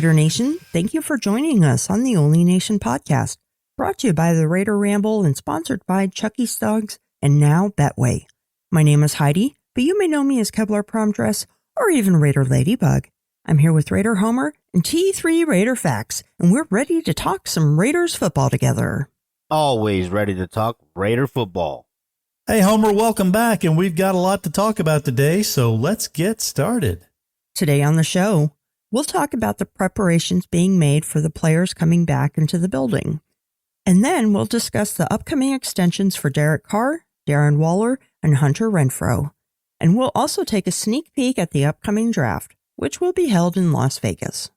Raider Nation, thank you for joining us on the Only Nation podcast, brought to you by the Raider Ramble and sponsored by Chucky Stuggs and now Betway. My name is Heidi, but you may know me as Kevlar Prom Dress or even Raider Ladybug. I'm here with Raider Homer and T3 Raider Facts, and we're ready to talk some Raiders football together. Always ready to talk Raider football. Hey, Homer, welcome back, and we've got a lot to talk about today, so let's get started. Today on the show, we'll talk about the preparations being made for the players coming back into the building. And then we'll discuss the upcoming extensions for Derek Carr, Darren Waller, and Hunter Renfrow. And we'll also take a sneak peek at the upcoming draft, which will be held in Las Vegas.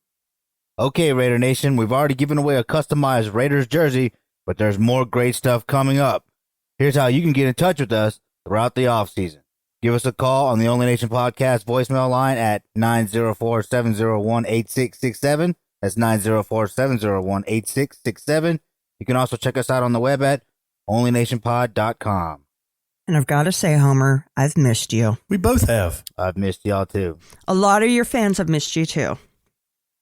Okay, Raider Nation, we've already given away a customized Raiders jersey, but there's more great stuff coming up. Here's how you can get in touch with us throughout the offseason. Give us a call on the Only Nation Podcast voicemail line at 904-701-8667. That's 904-701-8667. You can also check us out on the web at onlynationpod.com. And I've got to say, Homer, I've missed you. We both have. I've missed y'all too. A lot of your fans have missed you too.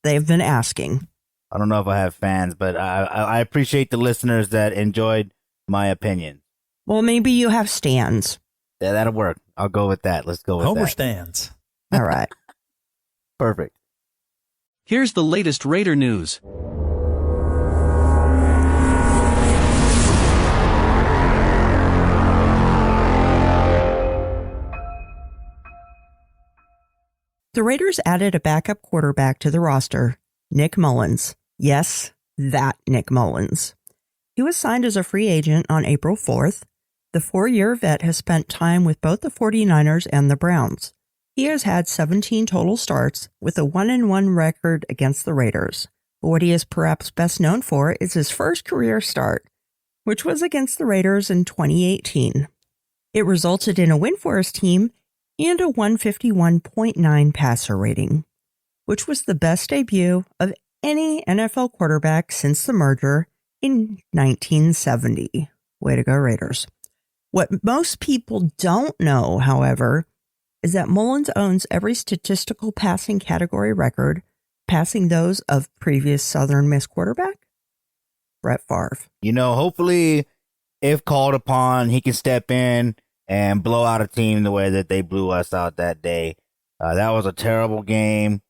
They've been asking. I don't know if I have fans, but I appreciate the listeners that enjoyed my opinion. Well, maybe you have stans. Yeah, that'll work. I'll go with that. Let's go with Homer that. stands. All right. Perfect. Here's the latest Raider news. The Raiders added a backup quarterback to the roster, Nick Mullins. Yes, that Nick Mullins. He was signed as a free agent on April 4th. The 4-year vet has spent time with both the 49ers and the Browns. He has had 17 total starts with a 1-1 record against the Raiders. But what he is perhaps best known for is his first career start, which was against the Raiders in 2018. It resulted in a win for his team and a 151.9 passer rating, which was the best debut of any NFL quarterback since the merger in 1970. Way to go, Raiders. What most people don't know, however, is that Mullins owns every statistical passing category record, passing those of previous Southern Miss quarterback, Brett Favre. You know, hopefully, if called upon, he can step in and blow out a team the way that they blew us out that day. That was a terrible game.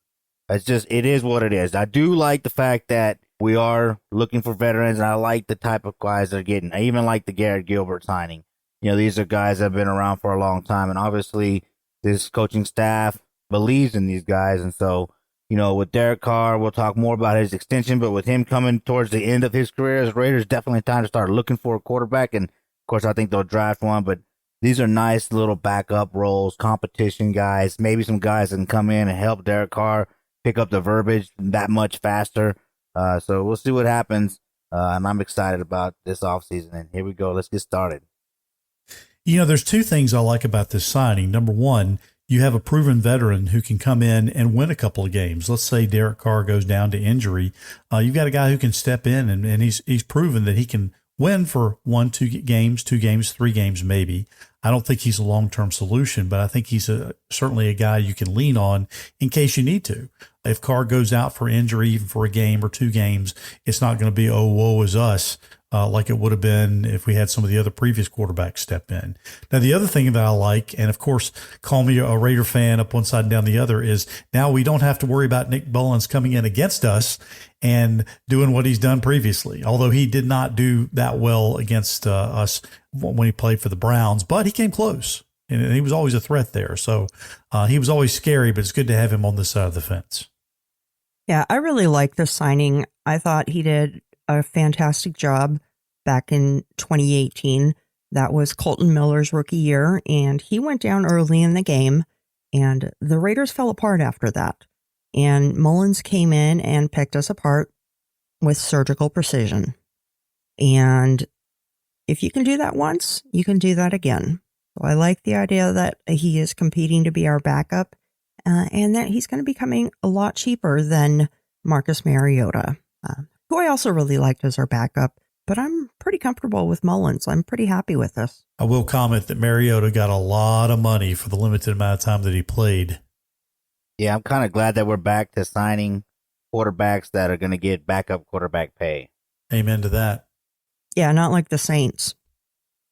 It is what it is. I do like the fact that we are looking for veterans, and I like the type of guys they're getting. I even like the Garrett Gilbert signing. You know, these are guys that have been around for a long time, and obviously this coaching staff believes in these guys. And so, you know, with Derek Carr, we'll talk more about his extension, but with him coming towards the end of his career as Raiders, definitely time to start looking for a quarterback. And, of course, I think they'll draft one, but these are nice little backup roles, competition guys, maybe some guys that can come in and help Derek Carr pick up the verbiage that much faster. So we'll see what happens, and I'm excited about this offseason. And here we go. Let's get started. You know, there's two things I like about this signing. Number one, you have a proven veteran who can come in and win a couple of games. Let's say Derek Carr goes down to injury. You've got a guy who can step in, and he's proven that he can win for 2 games, 3 games maybe. I don't think he's a long-term solution, but I think he's certainly a guy you can lean on in case you need to. If Carr goes out for injury, even for a game or 2 games, it's not going to be, oh, woe is us, like it would have been if we had some of the other previous quarterbacks step in. Now, the other thing that I like, and of course, call me a Raider fan up one side and down the other, is now we don't have to worry about Nick Mullins coming in against us and doing what he's done previously, although he did not do that well against us when he played for the Browns, but he came close, and he was always a threat there. So he was always scary, but it's good to have him on this side of the fence. Yeah, I really like this signing. I thought he did a fantastic job back in 2018. That was Colton Miller's rookie year, and he went down early in the game, and the Raiders fell apart after that. And Mullins came in and picked us apart with surgical precision. And if you can do that once, you can do that again. So I like the idea that he is competing to be our backup, and that he's going to be coming a lot cheaper than Marcus Mariota, who I also really liked as our backup. But I'm pretty comfortable with Mullins. I'm pretty happy with this. I will comment that Mariota got a lot of money for the limited amount of time that he played. Yeah, I'm kind of glad that we're back to signing quarterbacks that are going to get backup quarterback pay. Amen to that. Yeah, not like the Saints.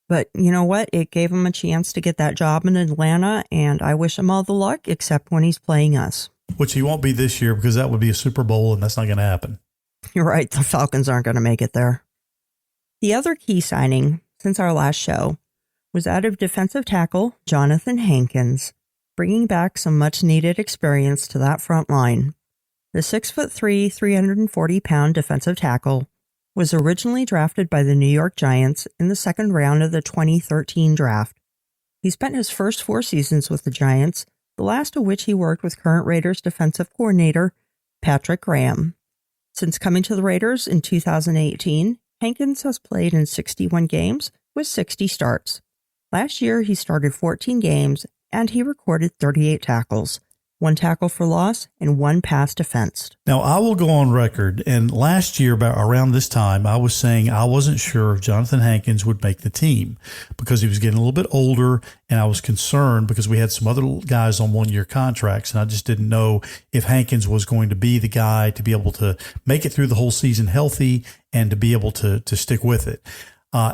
But you know what? It gave him a chance to get that job in Atlanta, and I wish him all the luck, except when he's playing us. Which he won't be this year because that would be a Super Bowl, and that's not going to happen. You're right, the Falcons aren't going to make it there. The other key signing since our last show was that of defensive tackle Jonathan Hankins, bringing back some much-needed experience to that front line. The 6'3", 340-pound defensive tackle was originally drafted by the New York Giants in the second round of the 2013 draft. He spent his first 4 seasons with the Giants, the last of which he worked with current Raiders defensive coordinator Patrick Graham. Since coming to the Raiders in 2018, Hankins has played in 61 games with 60 starts. Last year, he started 14 games and he recorded 38 tackles, 1 tackle for loss, and 1 pass defensed. Now, I will go on record, and last year, about around this time, I was saying I wasn't sure if Jonathan Hankins would make the team because he was getting a little bit older, and I was concerned because we had some other guys on 1-year contracts, and I just didn't know if Hankins was going to be the guy to be able to make it through the whole season healthy and to be able to stick with it.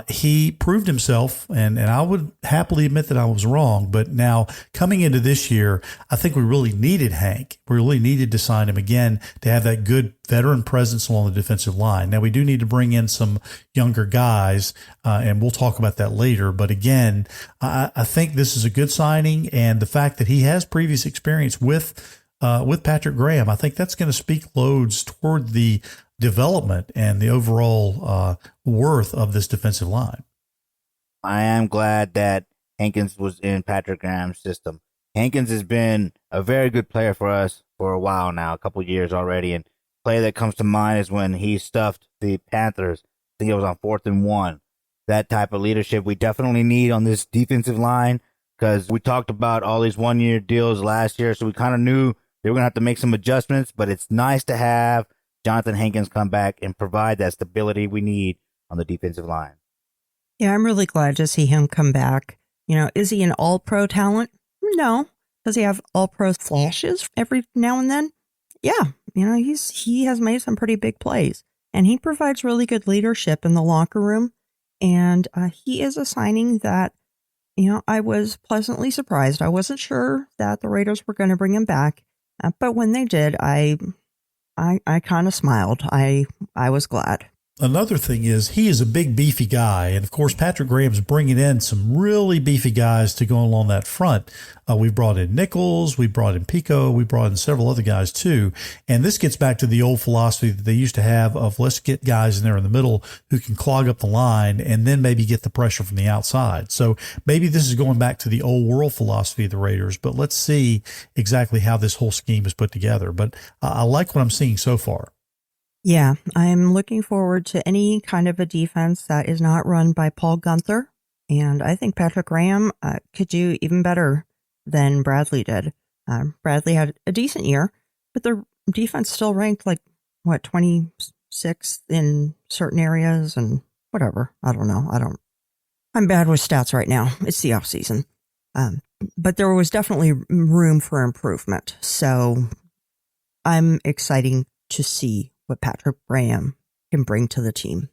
He proved himself, and I would happily admit that I was wrong. But now coming into this year, I think we really needed Hank. We really needed to sign him again to have that good veteran presence along the defensive line. Now we do need to bring in some younger guys, and we'll talk about that later. But again, I think this is a good signing, and the fact that he has previous experience with Patrick Graham, I think that's going to speak loads toward the development and the overall worth of this defensive line. I am glad that Hankins was in Patrick Graham's system. Hankins has been a very good player for us for a while now, a couple years already. And play that comes to mind is when he stuffed the Panthers. I think it was on 4th and 1. That type of leadership we definitely need on this defensive line because we talked about all these 1-year deals last year, so we kind of knew they were going to have to make some adjustments, but it's nice to have Jonathan Hankins come back and provide that stability we need on the defensive line. Yeah, I'm really glad to see him come back. You know, is he an all-pro talent? No. Does he have all-pro flashes every now and then? Yeah. You know, he has made some pretty big plays, and he provides really good leadership in the locker room. And he is a signing that, you know, I was pleasantly surprised. I wasn't sure that the Raiders were going to bring him back, but when they did, I kind of smiled. I was glad. Another thing is he is a big, beefy guy. And, of course, Patrick Graham's bringing in some really beefy guys to go along that front. We've brought in Nichols. We brought in Pico. We brought in several other guys, too. And this gets back to the old philosophy that they used to have of let's get guys in there in the middle who can clog up the line and then maybe get the pressure from the outside. So maybe this is going back to the old world philosophy of the Raiders. But let's see exactly how this whole scheme is put together. But I like what I'm seeing so far. Yeah, I'm looking forward to any kind of a defense that is not run by Paul Gunther. And I think Patrick Graham could do even better than Bradley did. Bradley had a decent year, but the defense still ranked 26th in certain areas and whatever. I don't know. I'm bad with stats right now. It's the off season. But there was definitely room for improvement. So I'm excited to see what Patrick Graham can bring to the team.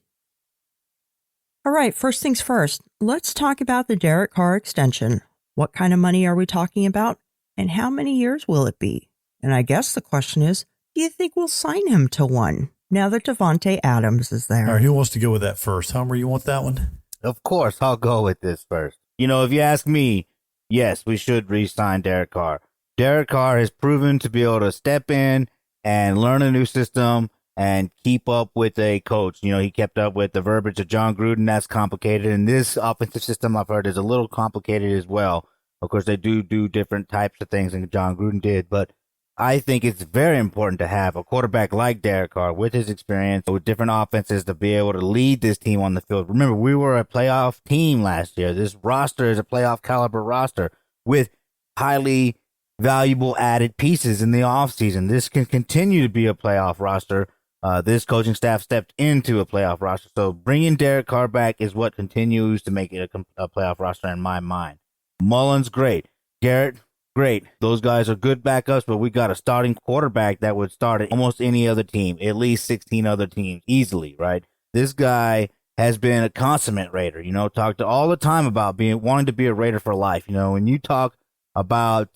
All right, first things first, let's talk about the Derek Carr extension. What kind of money are we talking about, and how many years will it be? And I guess the question is, do you think we'll sign him to one now that Devontae Adams is there? All right, who wants to go with that first? Homer, you want that one? Of course, I'll go with this first. You know, if you ask me, yes, we should re-sign Derek Carr. Derek Carr has proven to be able to step in and learn a new system and keep up with a coach. You know, he kept up with the verbiage of John Gruden. That's complicated. And this offensive system, I've heard, is a little complicated as well. Of course, they do different types of things than John Gruden did. But I think it's very important to have a quarterback like Derek Carr with his experience with different offenses to be able to lead this team on the field. Remember, we were a playoff team last year. This roster is a playoff caliber roster with highly valuable added pieces in the offseason. This can continue to be a playoff roster. This coaching staff stepped into a playoff roster. So bringing Derek Carr back is what continues to make it a playoff roster in my mind. Mullins, great. Garrett, great. Those guys are good backups, but we got a starting quarterback that would start at almost any other team, at least 16 other teams easily, right? This guy has been a consummate Raider, talked all the time about wanting to be a Raider for life. When you talk about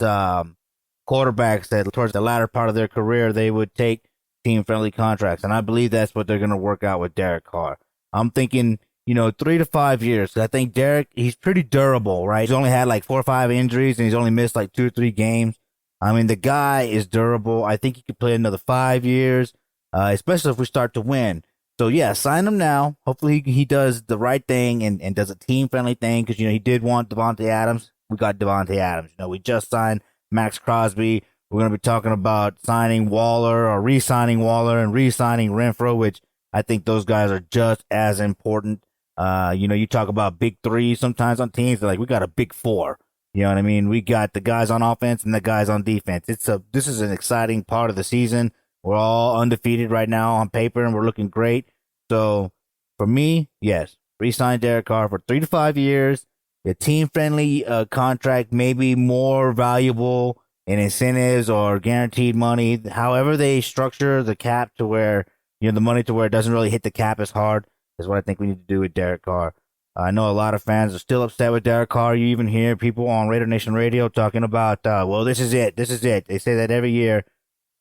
quarterbacks that towards the latter part of their career, they would take team-friendly contracts, and I believe that's what they're going to work out with Derek Carr. I'm thinking, 3 to 5 years. I think Derek, he's pretty durable, right? He's only had like 4 or 5 injuries, and he's only missed like 2 or 3 games. I mean, the guy is durable. I think he could play another 5 years, especially if we start to win. So, yeah, sign him now. Hopefully he does the right thing and does a team-friendly thing because, he did want Davante Adams. We got Davante Adams. We just signed Max Crosby. We're going to be talking about signing Waller or re-signing Waller and re-signing Renfrow, which I think those guys are just as important. You talk about big three sometimes on teams. They're like, we got a big four. You know what I mean? We got the guys on offense and the guys on defense. This is an exciting part of the season. We're all undefeated right now on paper, and we're looking great. So, for me, yes, re-sign Derek Carr for 3 to 5 years. A team-friendly contract, maybe more valuable in incentives or guaranteed money. However they structure the cap to where, the money to where it doesn't really hit the cap as hard is what I think we need to do with Derek Carr. I know a lot of fans are still upset with Derek Carr. You even hear people on Raider Nation Radio talking about, well, this is it. This is it. They say that every year.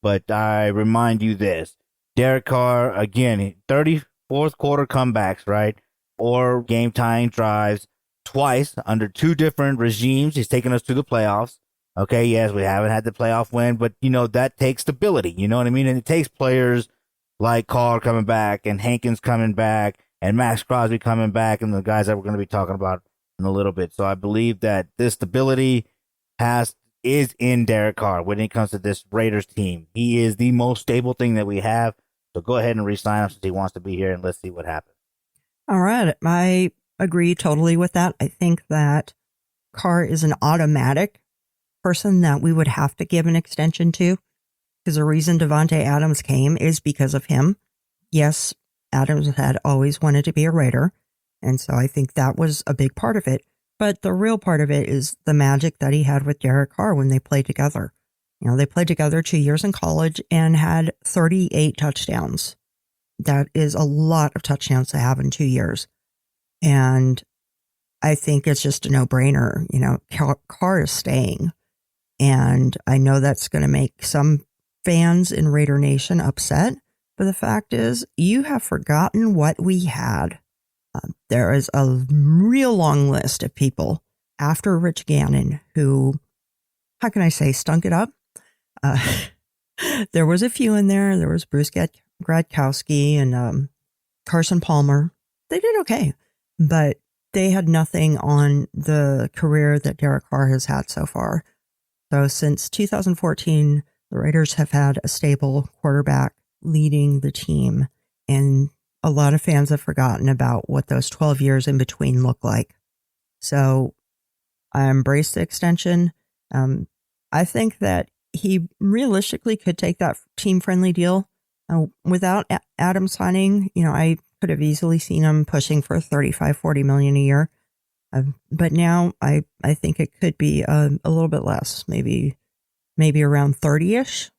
But I remind you this. Derek Carr, again, 34th quarter comebacks, right? Or game-tying drives twice under 2 different regimes. He's taken us to the playoffs. Okay, yes, we haven't had the playoff win, but, that takes stability. You know what I mean? And it takes players like Carr coming back and Hankins coming back and Max Crosby coming back and the guys that we're going to be talking about in a little bit. So I believe that this stability is in Derek Carr when it comes to this Raiders team. He is the most stable thing that we have. So go ahead and re-sign him since he wants to be here, and let's see what happens. All right. I agree totally with that. I think that Carr is an automatic person that we would have to give an extension to because the reason Davante Adams came is because of him. Yes, Adams had always wanted to be a Raider, and so I think that was a big part of it. But the real part of it is the magic that he had with Derek Carr when they played together. They played together 2 years in college and had 38 touchdowns. That is a lot of touchdowns to have in 2 years. And I think it's just a no-brainer. Carr is staying. And I know that's going to make some fans in Raider Nation upset. But the fact is, you have forgotten what we had. There is a real long list of people after Rich Gannon who, how can I say, stunk it up? There was a few in there. There was Bruce Gradkowski and Carson Palmer. They did okay, but they had nothing on the career that Derek Carr has had so far. So since 2014, the Raiders have had a stable quarterback leading the team, and a lot of fans have forgotten about what those 12 years in between look like. So I embrace the extension. I think that he realistically could take that team-friendly deal. Without Adam signing, I could have easily seen him pushing for $35-40 million a year. But now I think it could be a little bit less, maybe around 30-ish.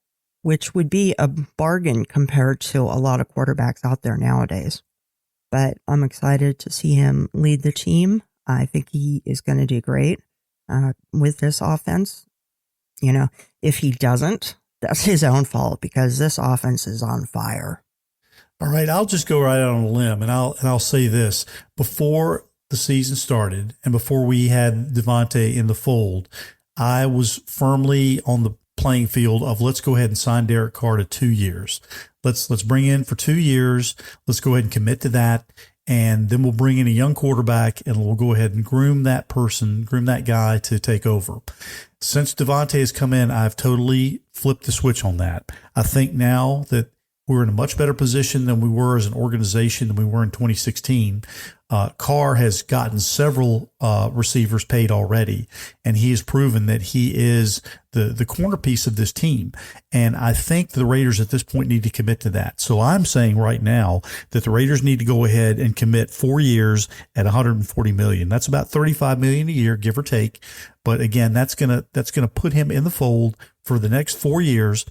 Which would be a bargain compared to a lot of quarterbacks out there nowadays. But I'm excited to see him lead the team. I think he is going to do great with this offense. If he doesn't, that's his own fault because this offense is on fire. All right, I'll just go right out on a limb and I'll say this. Before the season started and before we had Davante in the fold, I was firmly on the playing field of let's go ahead and sign Derek Carr to 2 years. Let's bring in for 2 years. Let's go ahead and commit to that. And then we'll bring in a young quarterback and we'll go ahead and groom that guy to take over. Since Davante has come in, I've totally flipped the switch on that. I think now that We're in a much better position than we were as an organization than we were in 2016. Carr has gotten several receivers paid already, and he has proven that he is the corner piece of this team. And I think the Raiders at this point need to commit to that. So I'm saying right now that the Raiders need to go ahead and commit 4 years at $140 million. That's about $35 million a year, give or take. But again, that's gonna put him in the fold for the next 4 years.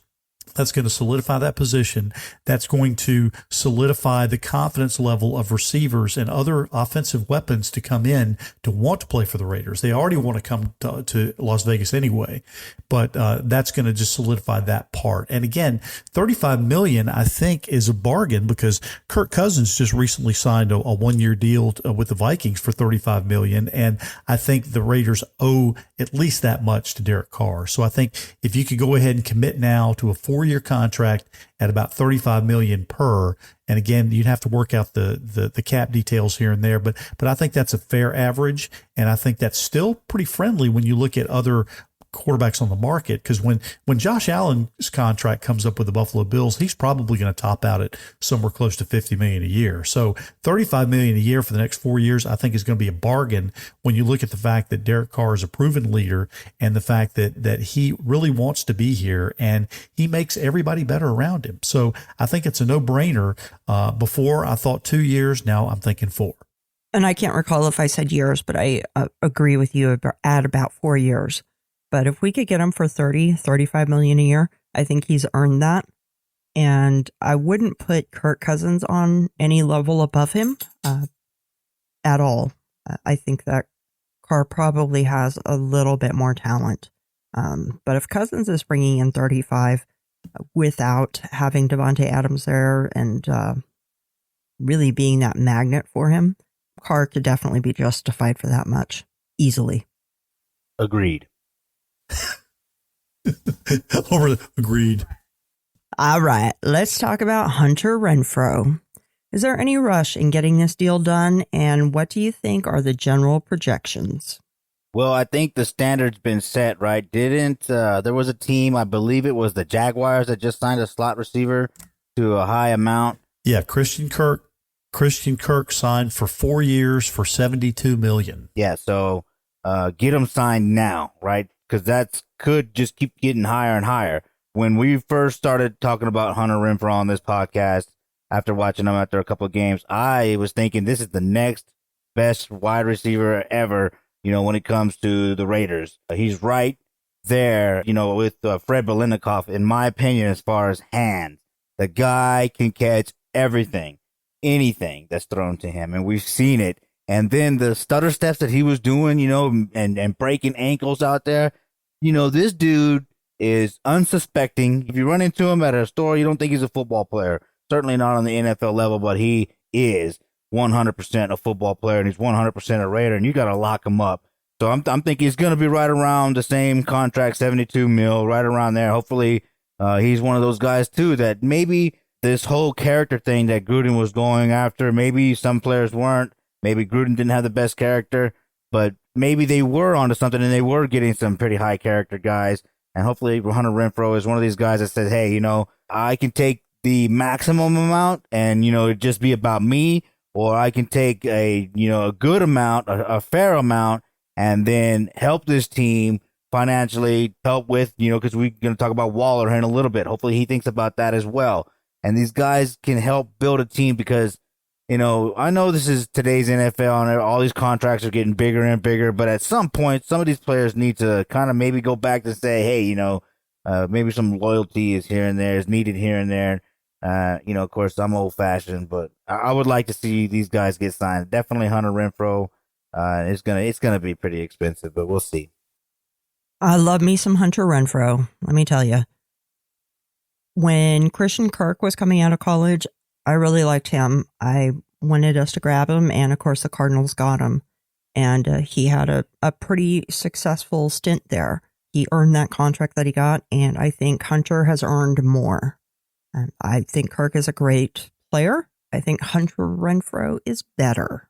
That's going to solidify that position. That's going to solidify the confidence level of receivers and other offensive weapons to come in to want to play for the Raiders. They already want to come to Las Vegas anyway, but that's going to just solidify that part. And again, $35 million, I think, is a bargain because Kirk Cousins just recently signed a one-year deal with the Vikings for $35 million, and I think the Raiders owe at least that much to Derek Carr. So I think if you could go ahead and commit now to a 4-year contract at about $35 million per, and again, you'd have to work out the cap details here and there, but I think that's a fair average, and I think that's still pretty friendly when you look at other quarterbacks on the market, because when Josh Allen's contract comes up with the Buffalo Bills, he's probably going to top out at somewhere close to $50 million a year. So $35 million a year for the next 4 years, I think is going to be a bargain when you look at the fact that Derek Carr is a proven leader and the fact that he really wants to be here and he makes everybody better around him. So I think it's a no-brainer. Before I thought 2 years, now I'm thinking 4. And I can't recall if I said years, but I agree with you at about 4 years. But if we could get him for $35 million a year, I think he's earned that. And I wouldn't put Kirk Cousins on any level above him at all. I think that Carr probably has a little bit more talent. But if Cousins is bringing in 35 without having Devontae Adams there and really being that magnet for him, Carr could definitely be justified for that much easily. Agreed. Agreed. All right, let's talk about Hunter Renfrow. Is there any rush in getting this deal done, and what do you think are the general projections? Well, I think the standard's been set, right? There was a team, I believe it was the Jaguars, that just signed a slot receiver to a high amount. Yeah, Christian Kirk signed for 4 years for $72 million. Yeah, so get him signed now, right? Because that could just keep getting higher and higher. When we first started talking about Hunter Renfrow on this podcast, after watching him after a couple of games, I was thinking this is the next best wide receiver ever, when it comes to the Raiders. He's right there, with Fred Biletnikoff, in my opinion, as far as hands. The guy can catch everything, anything that's thrown to him, and we've seen it. And then the stutter steps that he was doing, and breaking ankles out there, this dude is unsuspecting. If you run into him at a store, you don't think he's a football player. Certainly not on the NFL level, but he is 100% a football player, and he's 100% a Raider, and you got to lock him up. So I'm thinking he's going to be right around the same contract, $72 million, right around there. Hopefully he's one of those guys, too, that maybe this whole character thing that Gruden was going after, maybe some players weren't. Maybe Gruden didn't have the best character, but maybe they were onto something and they were getting some pretty high character guys. And hopefully Hunter Renfrow is one of these guys that says, hey, I can take the maximum amount and, it just be about me, or I can take a good amount, a fair amount, and then help this team financially, help with, because we're going to talk about Waller here in a little bit. Hopefully he thinks about that as well. And these guys can help build a team because, I know this is today's NFL and all these contracts are getting bigger and bigger, but at some point, some of these players need to kind of maybe go back to say, hey, maybe some loyalty is here and there, is needed here and there. Of course, I'm old fashioned, but I would like to see these guys get signed. Definitely Hunter Renfrow. It's gonna be pretty expensive, but we'll see. I love me some Hunter Renfrow. Let me tell you, when Christian Kirk was coming out of college, I really liked him. I wanted us to grab him, and of course the Cardinals got him. And he had a pretty successful stint there. He earned that contract that he got, and I think Hunter has earned more. I think Kirk is a great player. I think Hunter Renfrow is better.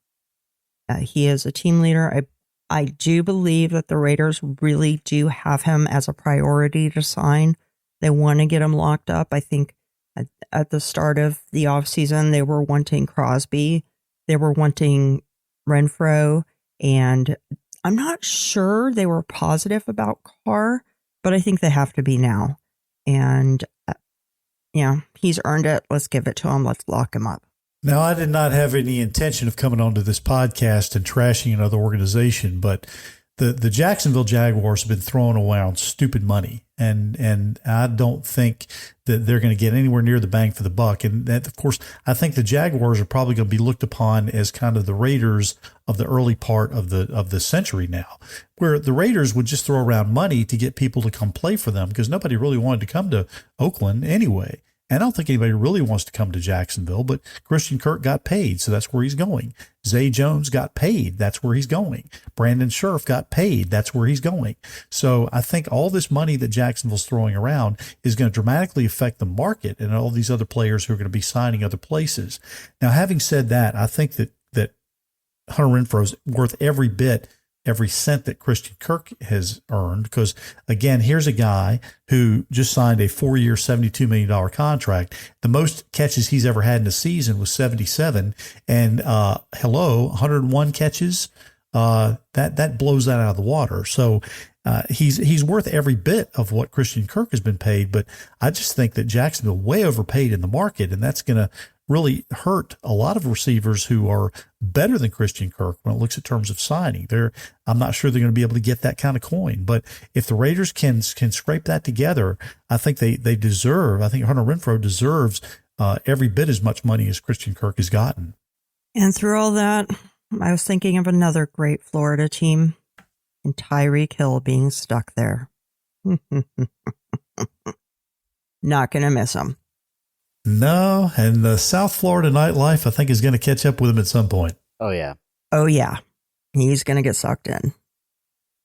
He is a team leader. I do believe that the Raiders really do have him as a priority to sign. They want to get him locked up. I think At the start of the offseason, they were wanting Crosby, they were wanting Renfrow, and I'm not sure they were positive about Carr, but I think they have to be now. And he's earned it. Let's give it to him. Let's lock him up. Now, I did not have any intention of coming onto this podcast and trashing another organization, but the Jacksonville Jaguars have been throwing around stupid money, and I don't think that they're going to get anywhere near the bang for the buck. And that, of course, I think the Jaguars are probably going to be looked upon as kind of the Raiders of the early part of the century now, where the Raiders would just throw around money to get people to come play for them because nobody really wanted to come to Oakland anyway. And I don't think anybody really wants to come to Jacksonville, but Christian Kirk got paid, so that's where he's going. Zay Jones got paid, that's where he's going. Brandon Scherf got paid, that's where he's going. So I think all this money that Jacksonville's throwing around is going to dramatically affect the market and all these other players who are going to be signing other places. Now, having said that, I think that Hunter Renfrow is worth every cent that Christian Kirk has earned, because again, here's a guy who just signed a 4-year, $72 million contract. The most catches he's ever had in a season was 77, and 101 catches. That blows that out of the water. So he's worth every bit of what Christian Kirk has been paid. But I just think that Jacksonville way overpaid in the market, and that's going to really hurt a lot of receivers who are better than Christian Kirk when it looks at terms of signing. I'm not sure they're going to be able to get that kind of coin. But if the Raiders can scrape that together, I think they deserve. I think Hunter Renfrow deserves every bit as much money as Christian Kirk has gotten. And through all that, I was thinking of another great Florida team and Tyreek Hill being stuck there. Not going to miss him. No, and the South Florida nightlife, I think, is going to catch up with him at some point. Oh, yeah. Oh, yeah. He's going to get sucked in.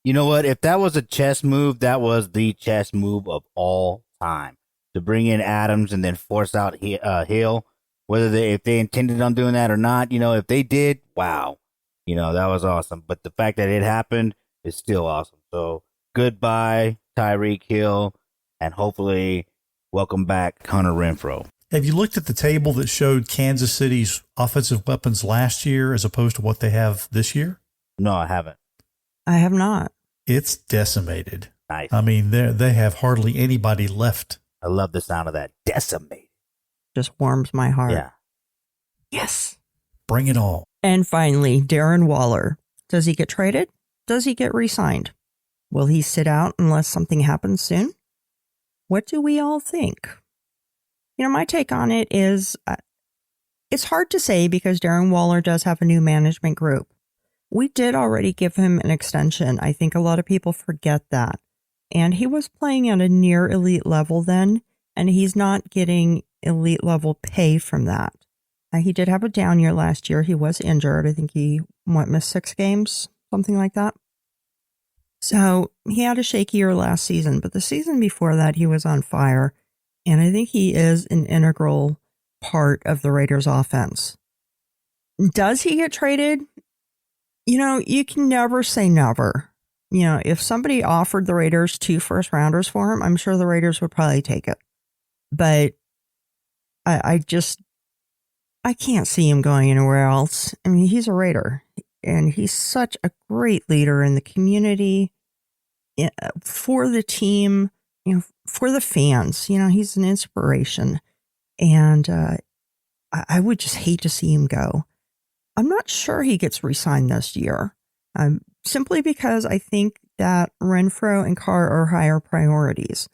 You know what? If that was a chess move, that was the chess move of all time. To bring in Adams and then force out Hill, if they intended on doing that or not, if they did, wow. That was awesome. But the fact that it happened is still awesome. So goodbye, Tyreek Hill, and hopefully welcome back, Hunter Renfrow. Have you looked at the table that showed Kansas City's offensive weapons last year as opposed to what they have this year? No, I haven't. I have not. It's decimated. Nice. I mean, they have hardly anybody left. I love the sound of that. Decimated. Just warms my heart. Yeah. Yes. Bring it all. And finally, Darren Waller. Does he get traded? Does he get re-signed? Will he sit out unless something happens soon? What do we all think? My take on it is it's hard to say because Darren Waller does have a new management group. We did already give him an extension. I think a lot of people forget that. And he was playing at a near elite level then, and he's not getting elite level pay from that. He did have a down year last year. He was injured. I think he missed 6 games, something like that. So he had a shaky year last season, but the season before that, he was on fire. And I think he is an integral part of the Raiders offense. Does he get traded? You can never say never. If somebody offered the Raiders 2 first-rounders for him, I'm sure the Raiders would probably take it. But I can't see him going anywhere else. I mean, he's a Raider, and he's such a great leader in the community, for the team, for the fans. He's an inspiration, and I would just hate to see him go. I'm not sure he gets re-signed this year, simply because I think that Renfrow and Carr are higher priorities.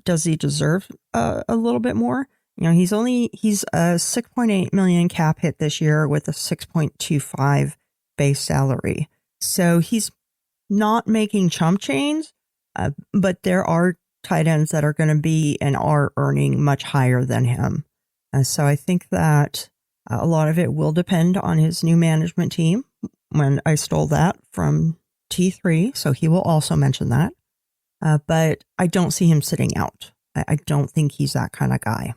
Does he deserve a little bit more? He's a $6.8 million cap hit this year with a 6.25 base salary. So he's not making chump change, but there are tight ends that are going to be and are earning much higher than him. So I think that a lot of it will depend on his new management team. When I stole that from T3, so he will also mention that. But I don't see him sitting out. I don't think he's that kind of guy.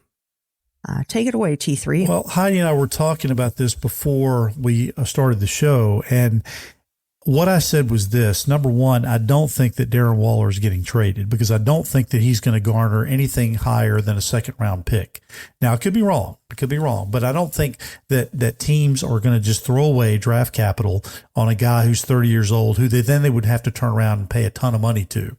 Take it away, T3. Well, Heidi and I were talking about this before we started the show, and What I said was this. Number one, I don't think that Darren Waller is getting traded because I don't think that he's going to garner anything higher than a second-round pick. Now, it could be wrong. It could be wrong. But I don't think that teams are going to just throw away draft capital on a guy who's 30 years old, who they would have to turn around and pay a ton of money to.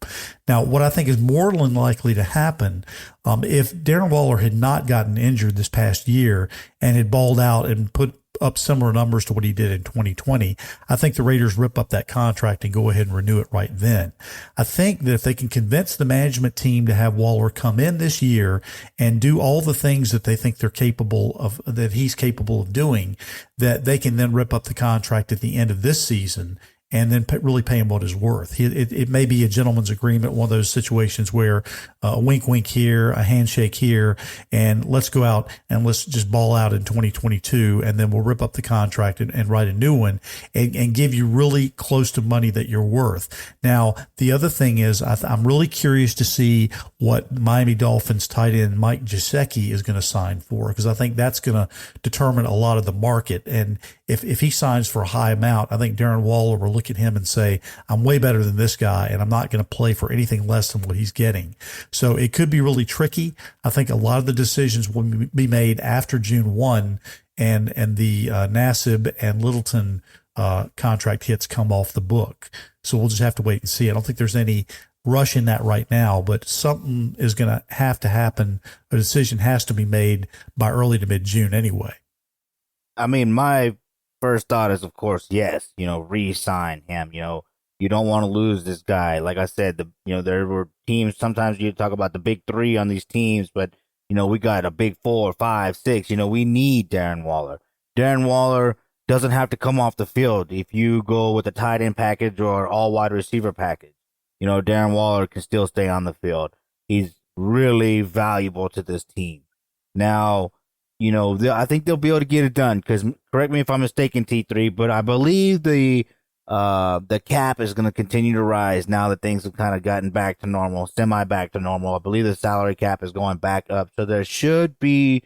Now, what I think is more than likely to happen, if Darren Waller had not gotten injured this past year and had balled out and put up similar numbers to what he did in 2020, I think the Raiders rip up that contract and go ahead and renew it right then. I think that if they can convince the management team to have Waller come in this year and do all the things that they think they're capable of, that he's capable of doing, that they can then rip up the contract at the end of this season and then really pay him what he's worth. It may be a gentleman's agreement, one of those situations where a wink, wink here, a handshake here, and let's go out and let's just ball out in 2022, and then we'll rip up the contract and write a new one and give you really close to money that you're worth. Now, the other thing is I'm really curious to see what Miami Dolphins tight end Mike Gesicki is going to sign for, because I think that's going to determine a lot of the market. And if he signs for a high amount, I think Darren Waller will look at him and say, I'm way better than this guy, and I'm not going to play for anything less than what he's getting. So it could be really tricky. I think a lot of the decisions will be made after June 1 and the Nassib and Littleton contract hits come off the book. So we'll just have to wait and see. I don't think there's any rush in that right now, but something is going to happen. A decision has to be made by early to mid-June anyway. I mean, my first thought is, of course, yes, re-sign him. You don't want to lose this guy. Like I said, there were teams, sometimes you talk about the big three on these teams, but, we got a big 4, 5, 6. We need Darren Waller. Darren Waller doesn't have to come off the field if you go with a tight end package or all wide receiver package. Darren Waller can still stay on the field. He's really valuable to this team. Now, I think they'll be able to get it done, because correct me if I'm mistaken, T3, but I believe the cap is going to continue to rise now that things have kind of gotten back to normal, semi back to normal. I believe the salary cap is going back up, so there should be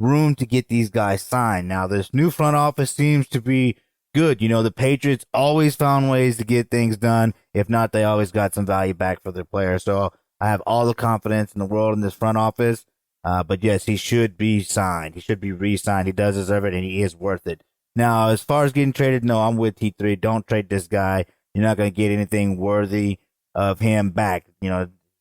room to get these guys signed. Now, this new front office seems to be good. The Patriots always found ways to get things done. If not, they always got some value back for their players. So I have all the confidence in the world in this front office. But yes, he should be signed. He should be re-signed. He does deserve it, and he is worth it. Now, as far as getting traded, no, I'm with T3. Don't trade this guy. You're not going to get anything worthy of him back.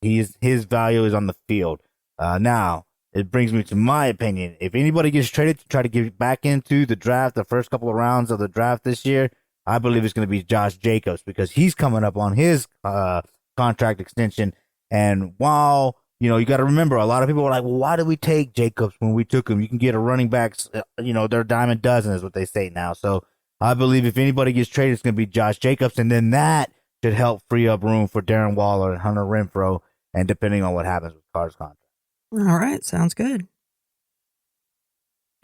His value is on the field. Now, it brings me to my opinion. If anybody gets traded to try to get back into the draft, the first couple of rounds of the draft this year, I believe it's going to be Josh Jacobs, because he's coming up on his contract extension. And while you got to remember, a lot of people are like, well, why did we take Jacobs when we took him? You can get a running backs, they're a dime a dozen is what they say now. So I believe if anybody gets traded, it's going to be Josh Jacobs, and then that should help free up room for Darren Waller and Hunter Renfrow, and depending on what happens with Carr's contract. All right, sounds good.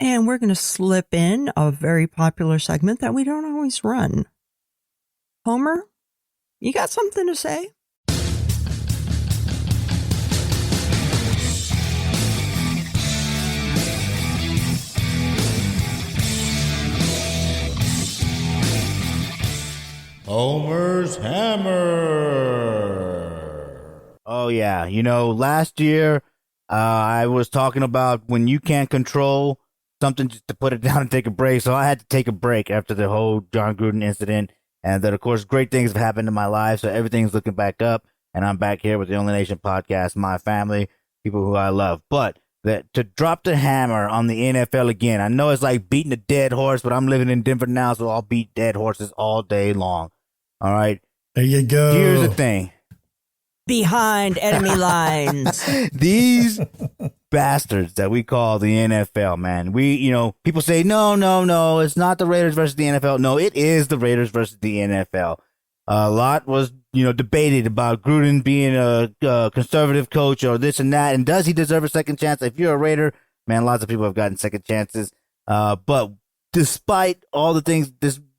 And we're going to slip in a very popular segment that we don't always run. Homer, you got something to say? Homer's Hammer. Oh, yeah. Last year, I was talking about when you can't control something, just to put it down and take a break. So I had to take a break after the whole John Gruden incident. And then, of course, great things have happened in my life. So everything's looking back up. And I'm back here with the Only Nation podcast, my family, people who I love. But to drop the hammer on the NFL again, I know it's like beating a dead horse, but I'm living in Denver now, so I'll beat dead horses all day long. All right. There you go. Here's the thing. Behind enemy lines. These bastards that we call the NFL, man. People say, no, it's not the Raiders versus the NFL. No, it is the Raiders versus the NFL. A lot was, debated about Gruden being a conservative coach or this and that. And does he deserve a second chance? If you're a Raider, man, lots of people have gotten second chances. But despite all the things,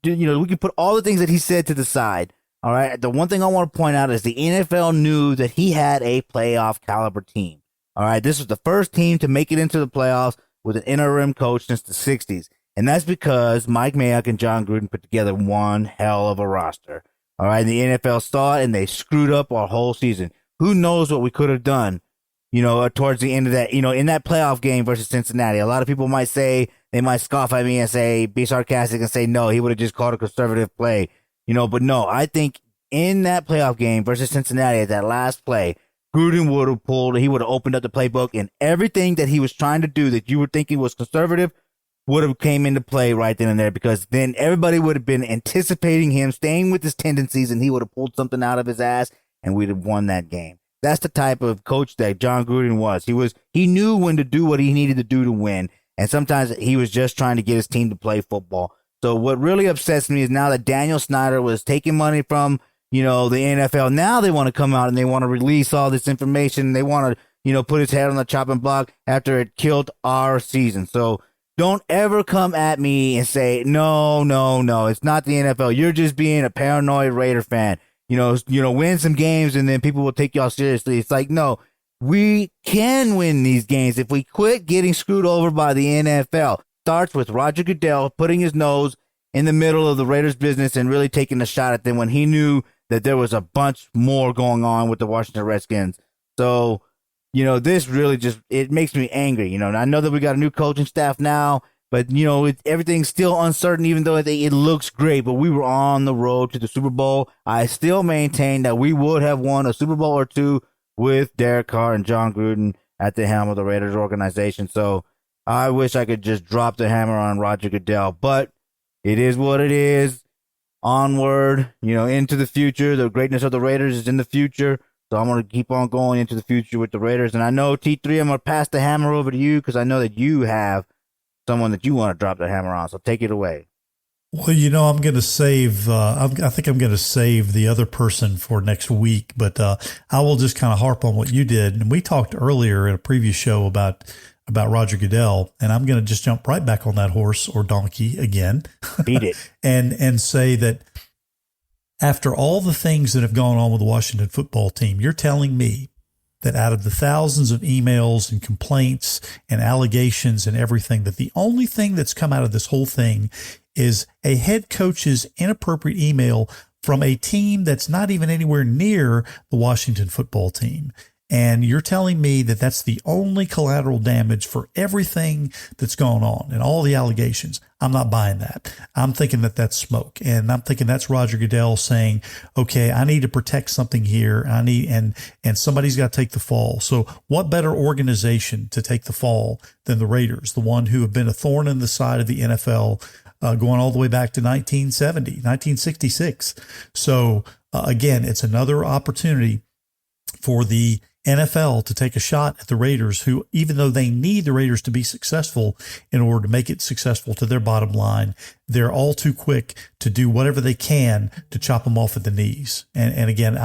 we can put all the things that he said to the side. All right. The one thing I want to point out is the NFL knew that he had a playoff caliber team. All right. This was the first team to make it into the playoffs with an interim coach since the 60s. And that's because Mike Mayock and John Gruden put together one hell of a roster. All right, the NFL saw it, and they screwed up our whole season. Who knows what we could have done, towards the end of that, in that playoff game versus Cincinnati. A lot of people might say, they might scoff at me and say, be sarcastic and say, no, he would have just called a conservative play, but no, I think in that playoff game versus Cincinnati at that last play, Gruden would have he would have opened up the playbook, and everything that he was trying to do that you were thinking was conservative would have came into play right then and there, because then everybody would have been anticipating him staying with his tendencies, and he would have pulled something out of his ass, and we'd have won that game. That's the type of coach that John Gruden was. He knew when to do what he needed to do to win, and sometimes he was just trying to get his team to play football. So what really upsets me is now that Daniel Snyder was taking money from, the NFL, now they want to come out and they want to release all this information. They want to, put his head on the chopping block after it killed our season. So don't ever come at me and say, no, it's not the NFL. You're just being a paranoid Raider fan. Win some games and then people will take y'all seriously. It's like, no, we can win these games if we quit getting screwed over by the NFL. Starts with Roger Goodell putting his nose in the middle of the Raiders' business and really taking a shot at them when he knew that there was a bunch more going on with the Washington Redskins. So, this really it makes me angry. I know that we got a new coaching staff now, but, everything's still uncertain, even though it looks great. But we were on the road to the Super Bowl. I still maintain that we would have won a Super Bowl or two with Derek Carr and John Gruden at the helm of the Raiders organization. So I wish I could just drop the hammer on Roger Goodell, but it is what it is. Onward, into the future. The greatness of the Raiders is in the future. So I'm going to keep on going into the future with the Raiders. And I know, T3, I'm going to pass the hammer over to you because I know that you have someone that you want to drop the hammer on. So take it away. Well, I'm going to save, I think I'm going to save the other person for next week, but I will just kind of harp on what you did. And we talked earlier in a previous show about Roger Goodell, and I'm going to just jump right back on that horse or donkey again. Beat it. and say that after all the things that have gone on with the Washington football team, you're telling me that out of the thousands of emails and complaints and allegations and everything, that the only thing that's come out of this whole thing is a head coach's inappropriate email from a team that's not even anywhere near the Washington football team. And you're telling me that that's the only collateral damage for everything that's gone on and all the allegations. I'm not buying that. I'm thinking that that's smoke. And I'm thinking that's Roger Goodell saying, okay, I need to protect something here. And somebody's got to take the fall. So what better organization to take the fall than the Raiders, the one who have been a thorn in the side of the NFL, going all the way back to 1966. So again, it's another opportunity for the NFL to take a shot at the Raiders, who, even though they need the Raiders to be successful in order to make it successful to their bottom line, they're all too quick to do whatever they can to chop them off at the knees. And again,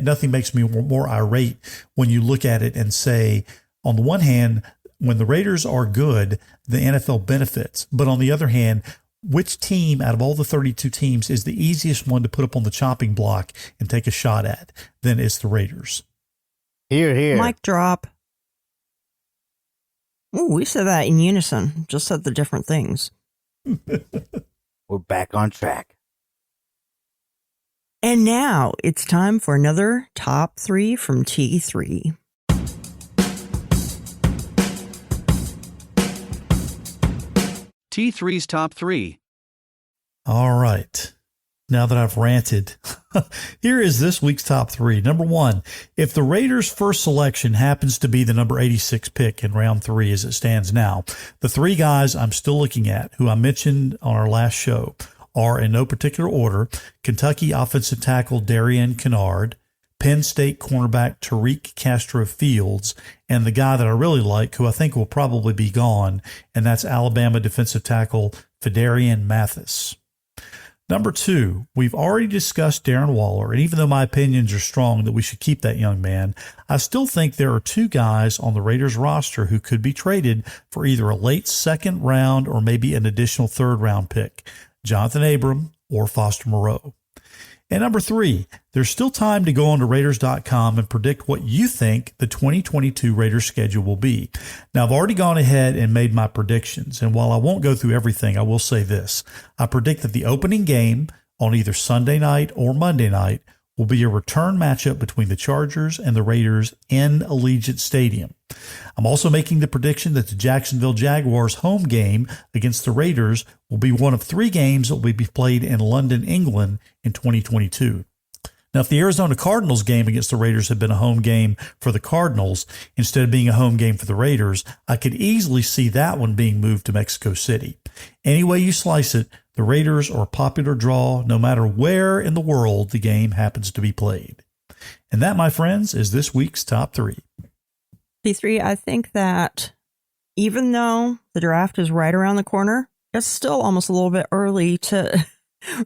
nothing makes me more irate when you look at it and say, on the one hand, when the Raiders are good, the NFL benefits. But on the other hand, which team out of all the 32 teams is the easiest one to put up on the chopping block and take a shot at? Then it's the Raiders. Here. Mic drop. Ooh, we said that in unison. Just said the different things. We're back on track. And now it's time for another top 3 from T3. T3's top 3. All right. Now that I've ranted, here is this week's top 3. Number 1, if the Raiders' first selection happens to be the number 86 pick in round 3 as it stands now, the 3 guys I'm still looking at, who I mentioned on our last show, are in no particular order: Kentucky offensive tackle Darian Kennard, Penn State cornerback Tariq Castro-Fields, and the guy that I really like, who I think will probably be gone, and that's Alabama defensive tackle Phidarian Mathis. Number 2, we've already discussed Darren Waller, and even though my opinions are strong that we should keep that young man, I still think there are 2 guys on the Raiders roster who could be traded for either a late second round or maybe an additional third round pick: Jonathan Abram or Foster Moreau. And number 3, there's still time to go on to Raiders.com and predict what you think the 2022 Raiders schedule will be. Now, I've already gone ahead and made my predictions, and while I won't go through everything, I will say this. I predict that the opening game on either Sunday night or Monday night will be a return matchup between the Chargers and the Raiders in Allegiant Stadium. I'm also making the prediction that the Jacksonville Jaguars home game against the Raiders will be one of 3 games that will be played in London, England in 2022. Now, if the Arizona Cardinals game against the Raiders had been a home game for the Cardinals instead of being a home game for the Raiders, I could easily see that one being moved to Mexico City. Any way you slice it, the Raiders are a popular draw no matter where in the world the game happens to be played. And that, my friends, is this week's Top 3. P3, I think that even though the draft is right around the corner, it's still almost a little bit early to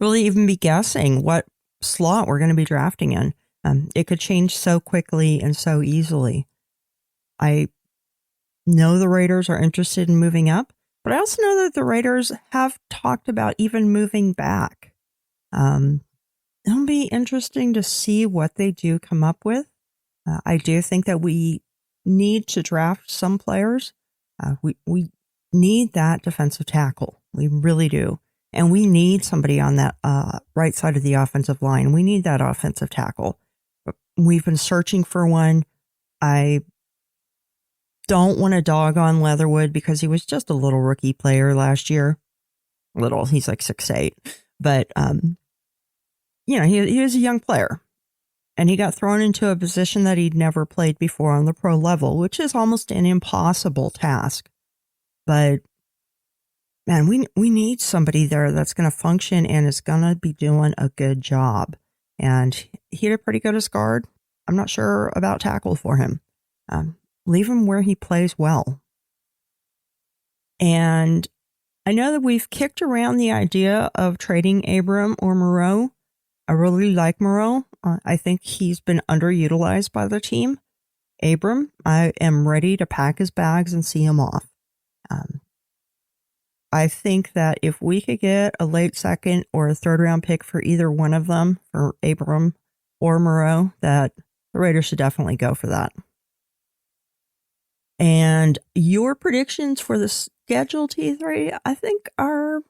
really even be guessing what slot we're going to be drafting in. It could change so quickly and so easily. I know the Raiders are interested in moving up, but I also know that the Raiders have talked about even moving back. It'll be interesting to see what they do come up with. I do think that we need to draft some players. We need that defensive tackle. We really do. And we need somebody on that right side of the offensive line. We need that offensive tackle. We've been searching for one. I don't want to dog on Leatherwood because he was just a little rookie player last year. Little, he's like 6'8". But, he was a young player. And he got thrown into a position that he'd never played before on the pro level, which is almost an impossible task. But, man, we need somebody there that's going to function and is going to be doing a good job. And he did pretty good as guard. I'm not sure about tackle for him. Leave him where he plays well. And I know that we've kicked around the idea of trading Abram or Moreau. I really like Moreau. I think he's been underutilized by the team. Abram, I am ready to pack his bags and see him off. I think that if we could get a late second or a third round pick for either one of them, for Abram or Moreau, that the Raiders should definitely go for that. And your predictions for the schedule, T3, I think are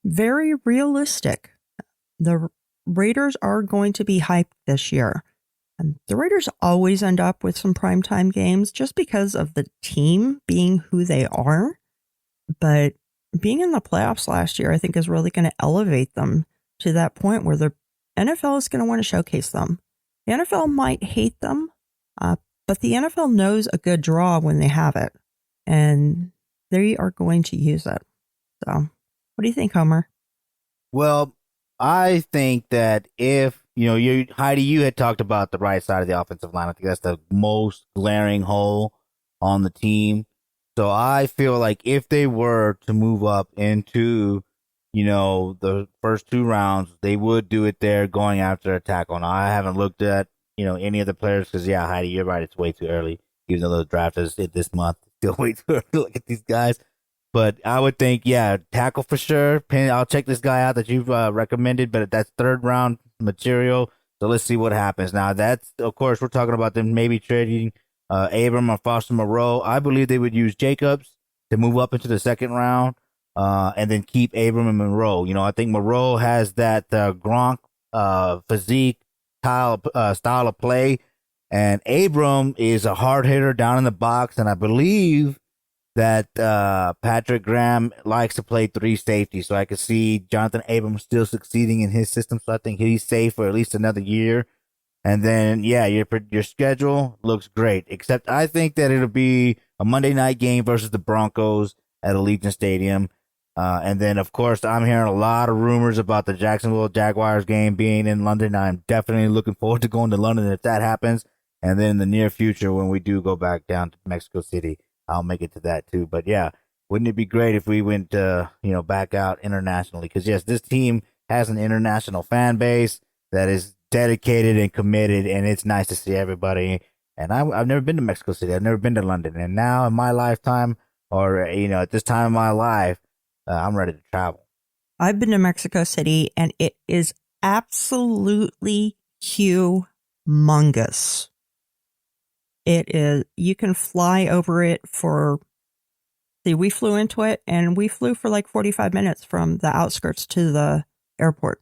very realistic. The Raiders are going to be hyped this year. The Raiders always end up with some primetime games just because of the team being who they are. But being in the playoffs last year, I think, is really going to elevate them to that point where the NFL is going to want to showcase them. The NFL might hate them, but the NFL knows a good draw when they have it, and they are going to use it. So, what do you think, Homer? Well, I think that if, Heidi, you had talked about the right side of the offensive line. I think that's the most glaring hole on the team. So I feel like if they were to move up into, the first 2 rounds, they would do it there going after a tackle. Now, I haven't looked at, any of the players because, yeah, Heidi, you're right. It's way too early. Even though the draft is this month, still way too early to look at these guys. But I would think, yeah, tackle for sure. I'll check this guy out that you've recommended, but that's 3rd round material. So let's see what happens. Now, that's, of course, we're talking about them maybe trading Abram or Foster Moreau. I believe they would use Jacobs to move up into the 2nd round and then keep Abram and Moreau. I think Moreau has that Gronk physique style of play, and Abram is a hard hitter down in the box, and I believe that Patrick Graham likes to play 3 safety, so I could see Jonathan Abram still succeeding in his system, so I think he's safe for at least another year. And then, yeah, your schedule looks great, except I think that it'll be a Monday night game versus the Broncos at Allegiant Stadium. And then, of course, I'm hearing a lot of rumors about the Jacksonville Jaguars game being in London. I'm definitely looking forward to going to London if that happens. And then in the near future, when we do go back down to Mexico City, I'll make it to that too. But yeah, wouldn't it be great if we went, back out internationally? Because yes, this team has an international fan base that is dedicated and committed, and it's nice to see everybody. And I've never been to Mexico City. I've never been to London. And now in my lifetime, or, at this time of my life, I'm ready to travel. I've been to Mexico City, and it is absolutely humongous. It is, you can fly over it we flew into it and we flew for like 45 minutes from the outskirts to the airport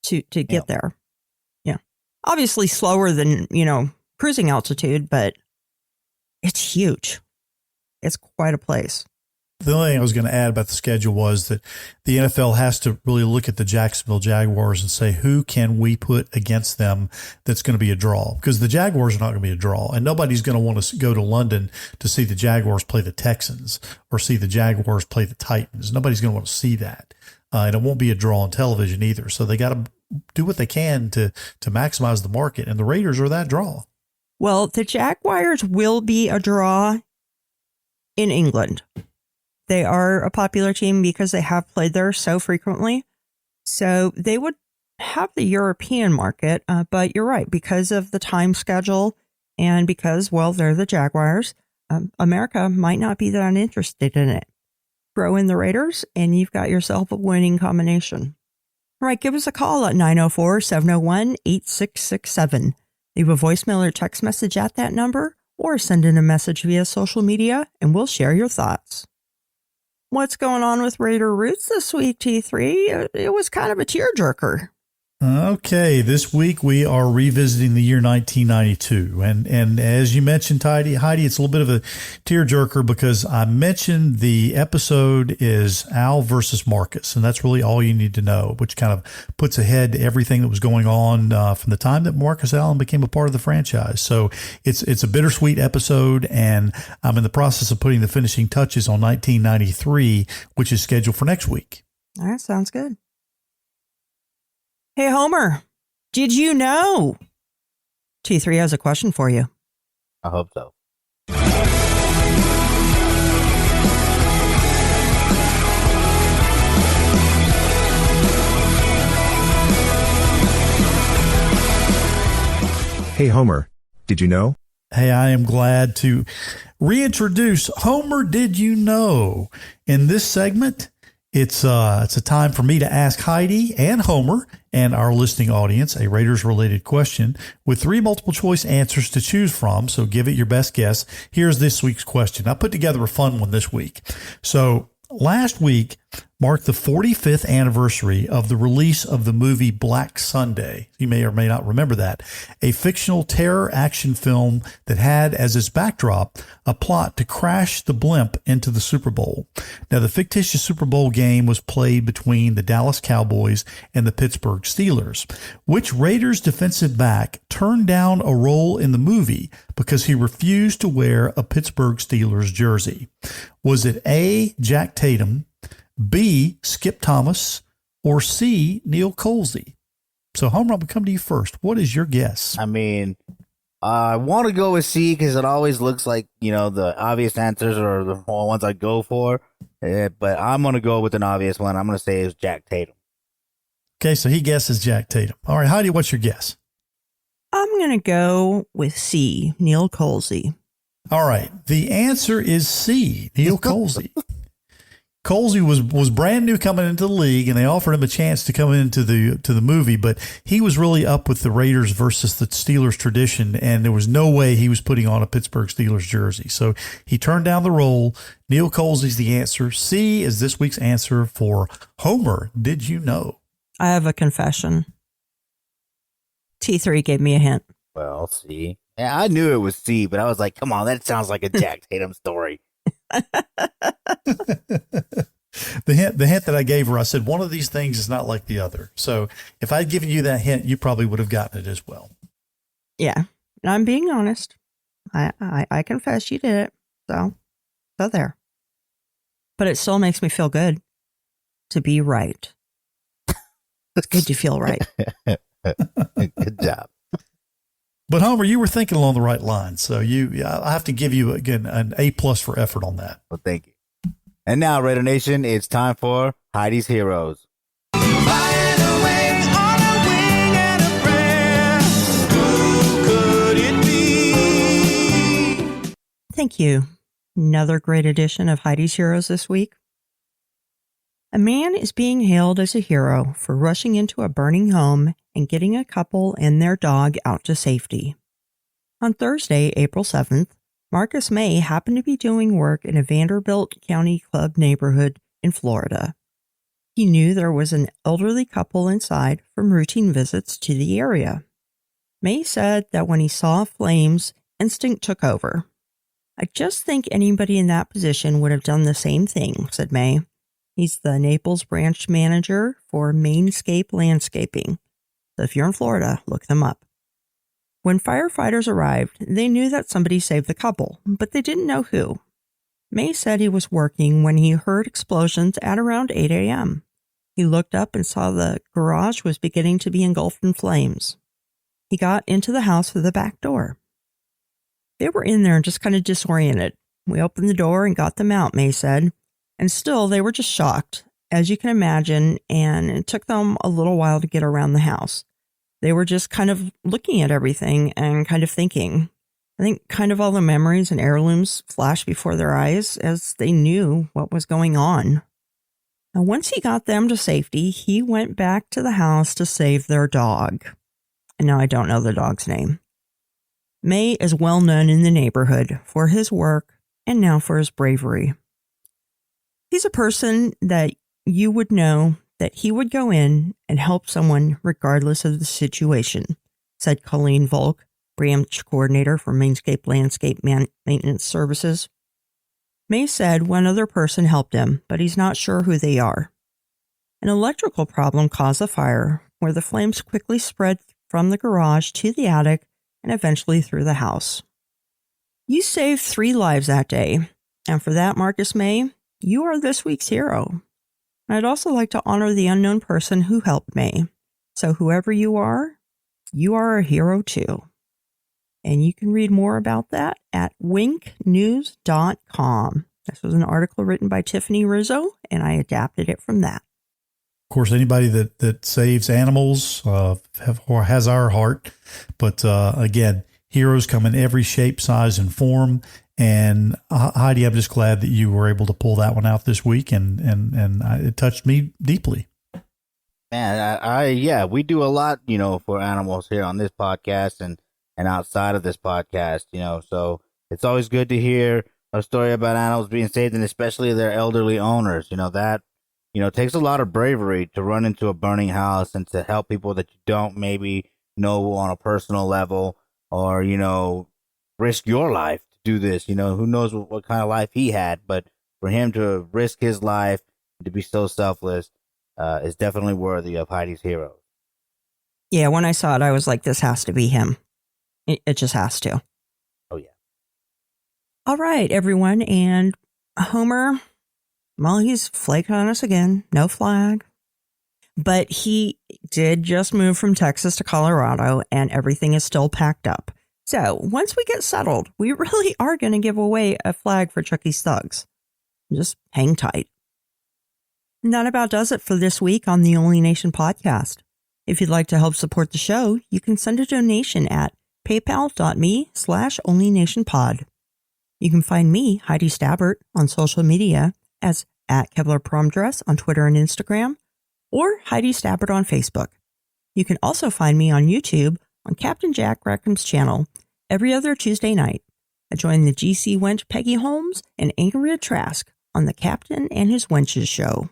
to get there. Yeah. Obviously slower than, cruising altitude, but it's huge. It's quite a place. The only thing I was going to add about the schedule was that the NFL has to really look at the Jacksonville Jaguars and say, who can we put against them that's going to be a draw? Because the Jaguars are not going to be a draw, and nobody's going to want to go to London to see the Jaguars play the Texans or see the Jaguars play the Titans. Nobody's going to want to see that. And it won't be a draw on television either. So they got to do what they can to maximize the market, and the Raiders are that draw. Well, the Jaguars will be a draw in England. They are a popular team because they have played there so frequently. So they would have the European market, but you're right, because of the time schedule and because, they're the Jaguars, America might not be that interested in it. Throw in the Raiders and you've got yourself a winning combination. All right, give us a call at 904-701-8667. Leave a voicemail or text message at that number or send in a message via social media and we'll share your thoughts. What's going on with Raider Roots this week, T3? It was kind of a tearjerker. Okay, this week we are revisiting the year 1992. And as you mentioned, Heidi, it's a little bit of a tearjerker because I mentioned the episode is Al versus Marcus, and that's really all you need to know, which kind of puts ahead everything that was going on from the time that Marcus Allen became a part of the franchise. So it's a bittersweet episode, and I'm in the process of putting the finishing touches on 1993, which is scheduled for next week. All right, sounds good. Hey, Homer, did you know? T3 has a question for you. I hope so. Hey, Homer, did you know? Hey, I am glad to reintroduce Homer Did You Know? In this segment, it's a time for me to ask Heidi and Homer and our listening audience a Raiders-related question with 3 multiple-choice answers to choose from, so give it your best guess. Here's this week's question. I put together a fun one this week. So last week marked the 45th anniversary of the release of the movie Black Sunday. You may or may not remember that. A fictional terror action film that had as its backdrop a plot to crash the blimp into the Super Bowl. Now, the fictitious Super Bowl game was played between the Dallas Cowboys and the Pittsburgh Steelers. Which Raiders defensive back turned down a role in the movie because he refused to wear a Pittsburgh Steelers jersey? Was it A, Jack Tatum, B, Skip Thomas, or C, Neil Colsey? So, Homer, I'm going to come to you first. What is your guess? I mean, I want to go with C because it always looks like, the obvious answers are the ones I go for. But I'm going to go with an obvious one. I'm going to say it's Jack Tatum. Okay, so he guesses Jack Tatum. All right, Heidi, what's your guess? I'm going to go with C, Neil Colsey. All right, the answer is C, Neil Colsey. Colsey was brand new coming into the league, and they offered him a chance to come into the movie, but he was really up with the Raiders versus the Steelers tradition, and there was no way he was putting on a Pittsburgh Steelers jersey. So he turned down the role. Neil Colsey's the answer. C is this week's answer for Homer. Did you know? I have a confession. T3 gave me a hint. Well, C. Yeah, I knew it was C, but I was like, come on, that sounds like a Jack Tatum story. The hint that I gave her, I said, one of these things is not like the other. So if I'd given you that hint, you probably would have gotten it as well. Yeah, I'm being honest. I confess you did it. So there. But it still makes me feel good to be right. It's good to feel right. Good job. But Homer, you were thinking along the right lines, so I have to give you again an A+ for effort on that. Well, thank you. And now, Raider Nation, it's time for Heidi's Heroes. Thank you. Another great edition of Heidi's Heroes this week. A man is being hailed as a hero for rushing into a burning home and getting a couple and their dog out to safety. On Thursday, April 7th, Marcus May happened to be doing work in a Vanderbilt County Club neighborhood in Florida. He knew there was an elderly couple inside from routine visits to the area. May said that when he saw flames, instinct took over. "I just think anybody in that position would have done the same thing," said May. He's the Naples branch manager for Mainscape Landscaping. So if you're in Florida, look them up. When firefighters arrived, they knew that somebody saved the couple, but they didn't know who. May said he was working when he heard explosions at around 8 a.m. He looked up and saw the garage was beginning to be engulfed in flames. He got into the house through the back door. They were in there and just kind of disoriented. "We opened the door and got them out," May said. And still, they were just shocked, as you can imagine, and it took them a little while to get around the house. They were just kind of looking at everything and kind of thinking. I think kind of all the memories and heirlooms flashed before their eyes as they knew what was going on. Now, once he got them to safety, he went back to the house to save their dog. And now I don't know the dog's name. May is well known in the neighborhood for his work and now for his bravery. He's a person that you would know that he would go in and help someone regardless of the situation, said Colleen Volk, branch coordinator for Mainscape Landscape Maintenance Services. May said one other person helped him, but he's not sure who they are. An electrical problem caused the fire, where the flames quickly spread from the garage to the attic and eventually through the house. You saved 3 lives that day, and for that, Marcus May, you are this week's hero. And I'd also like to honor the unknown person who helped May. So whoever you are a hero too. And you can read more about that at winknews.com. This was an article written by Tiffany Rizzo, and I adapted it from that. Of course, anybody that saves animals has our heart. But again, heroes come in every shape, size, and form. And Heidi, I'm just glad that you were able to pull that one out this week, and it touched me deeply. Man, yeah, we do a lot, for animals here on this podcast and outside of this podcast, so it's always good to hear a story about animals being saved, and especially their elderly owners. That takes a lot of bravery to run into a burning house and to help people that you don't maybe know on a personal level, or risk your life to do this. Who knows what kind of life he had, but for him to risk his life and to be so selfless is definitely worthy of Heidi's hero. Yeah, when I saw it, I was like, this has to be him. It just has to. Oh, yeah. All right, everyone. And Homer, well, he's flaked on us again. No flag. But he did just move from Texas to Colorado, and everything is still packed up. So once we get settled, we really are going to give away a flag for Chucky's Thugs. Just hang tight. And that about does it for this week on the Only Nation podcast. If you'd like to help support the show, you can send a donation at paypal.me/onlynationpod. You can find me, Heidi Stabbert, on social media as @KevlarPromDress on Twitter and Instagram, or Heidi Stabbert on Facebook. You can also find me on YouTube on Captain Jack Rackham's channel every other Tuesday night. I join the GC wench Peggy Holmes and Ingrid Trask on the Captain and His Wenches show.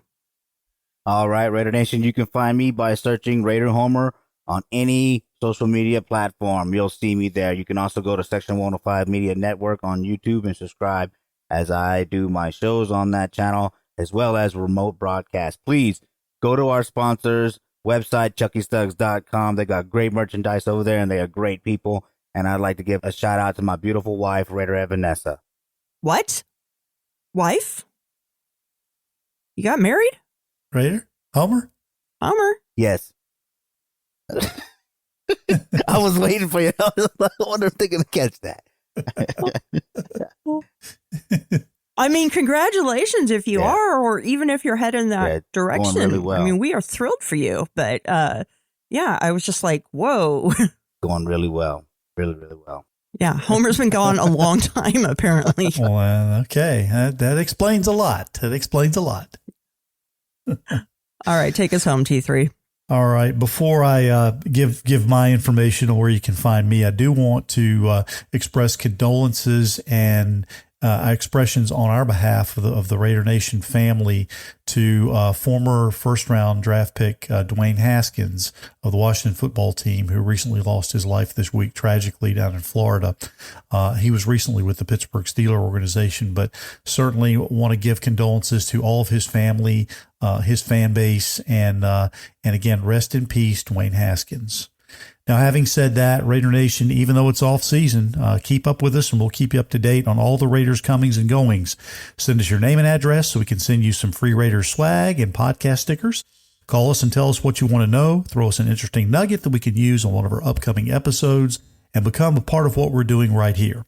All right, Raider Nation, you can find me by searching Raider Homer on any social media platform. You'll see me there. You can also go to Section 105 Media Network on YouTube and subscribe as I do my shows on that channel, as well as remote broadcasts. Please go to our sponsors' website, chuckysthugs.com. They got great merchandise over there, and they are great people. And I'd like to give a shout out to my beautiful wife, Raider Vanessa. What? Wife? You got married? Raider? Homer? Homer? Yes. I was waiting for you. I wonder if they're going to catch that. I mean, congratulations if you are, or even if you're heading that direction. Going really well. I mean, we are thrilled for you. But yeah, I was just like, whoa. Going really well. Really, really well. Yeah, Homer's been gone a long time, apparently. Well, okay. That explains a lot. That explains a lot. All right, take us home, T3. All right. Before I give my information on where you can find me, I do want to express condolences and expressions on our behalf of the Raider Nation family to former first-round draft pick Dwayne Haskins of the Washington football team, who recently lost his life this week tragically down in Florida. He was recently with the Pittsburgh Steelers organization, but certainly want to give condolences to all of his family, his fan base, and again, rest in peace, Dwayne Haskins. Now, having said that, Raider Nation, even though it's off season, keep up with us and we'll keep you up to date on all the Raiders' comings and goings. Send us your name and address so we can send you some free Raiders swag and podcast stickers. Call us and tell us what you want to know. Throw us an interesting nugget that we can use on one of our upcoming episodes and become a part of what we're doing right here.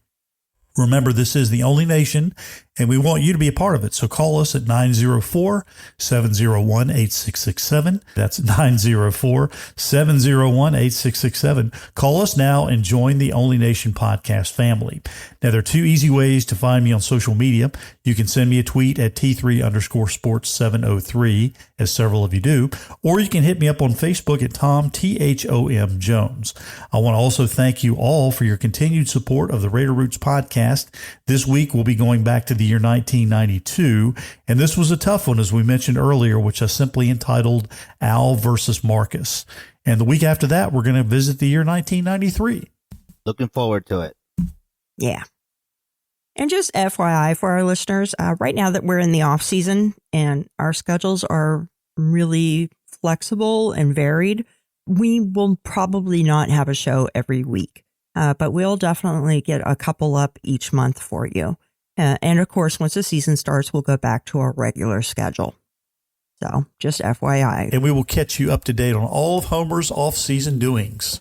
Remember, this is the only nation, and we want you to be a part of it. So call us at 904-701-8667. That's 904-701-8667. Call us now and join the Only Nation podcast family. Now, there are two easy ways to find me on social media. You can send me a tweet at T3_sports703, as several of you do, or you can hit me up on Facebook at Tom, THOM Jones. I want to also thank you all for your continued support of the Raider Roots podcast. This week, we'll be going back to the year 1992, and this was a tough one, as we mentioned earlier, which I simply entitled Al versus Marcus. And the week after that, we're going to visit the year 1993. Looking forward to it. Yeah. And just FYI for our listeners, right now that we're in the off season and our schedules are really flexible and varied, we will probably not have a show every week. But we'll definitely get a couple up each month for you. And of course, once the season starts, we'll go back to our regular schedule. So just FYI. And we will catch you up to date on all of Homer's off-season doings.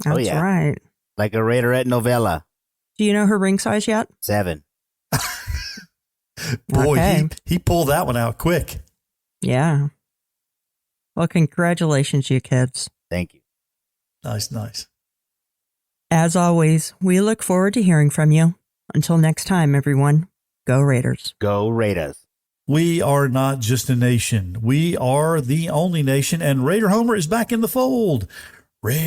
That's right. Like a Raiderette novella. Do you know her ring size yet? 7. Boy, Okay. he pulled that one out quick. Yeah. Well, congratulations, you kids. Thank you. Nice. As always, we look forward to hearing from you. Until next time, everyone, go Raiders. Go Raiders. We are not just a nation. We are the only nation, and Raider Homer is back in the fold. Raiders.